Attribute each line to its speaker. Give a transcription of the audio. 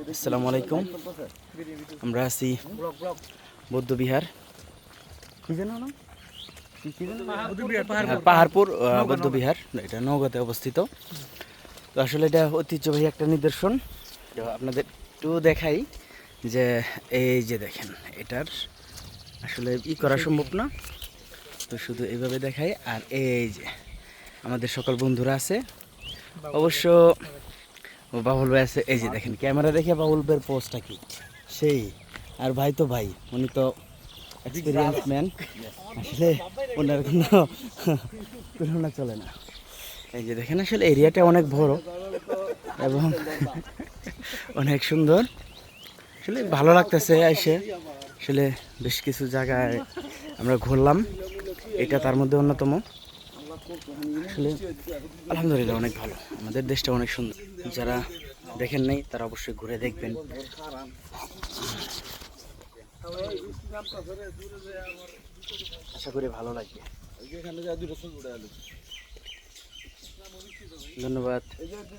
Speaker 1: আসসালামু আলাইকুম। আমরা আছি বৌদ্ধবিহার পাহাড়পুর বৌদ্ধবিহার, এটা নওগাঁতে অবস্থিত। তো আসলে এটা ঐতিহ্যবাহী একটা নিদর্শন। তো আপনাদের একটু দেখাই যে এই যে দেখেন, এটার আসলে করা সম্ভব না, তো শুধু এইভাবে দেখাই। আর এই যে আমাদের সকল বন্ধুরা আছে, অবশ্য বাবুল ভাই আছে। এই যে দেখেন, ক্যামেরা দেখে বাবুল ভাইয়ের পোস্টটা কি সেই। আর ভাই তো ভাই, উনি তো এক্সপিরিয়েন্স ম্যান, আসলে ওনার কোনো তুলনা চলে না। এই যে দেখেন, আসলে এরিয়াটা অনেক বড় এবং অনেক সুন্দর। আসলে ভালো লাগতেছে এসে। আসলে বেশ কিছু জায়গায় আমরা ঘুরলাম, এটা তার মধ্যে অন্যতম। আসলে আলহামদুলিল্লাহ অনেক ভালো, আমাদের দেশটা অনেক সুন্দর। যারা দেখেন নাই তারা অবশ্যই ঘুরে দেখবেন। আশা করি ভালো লাগবে। ধন্যবাদ।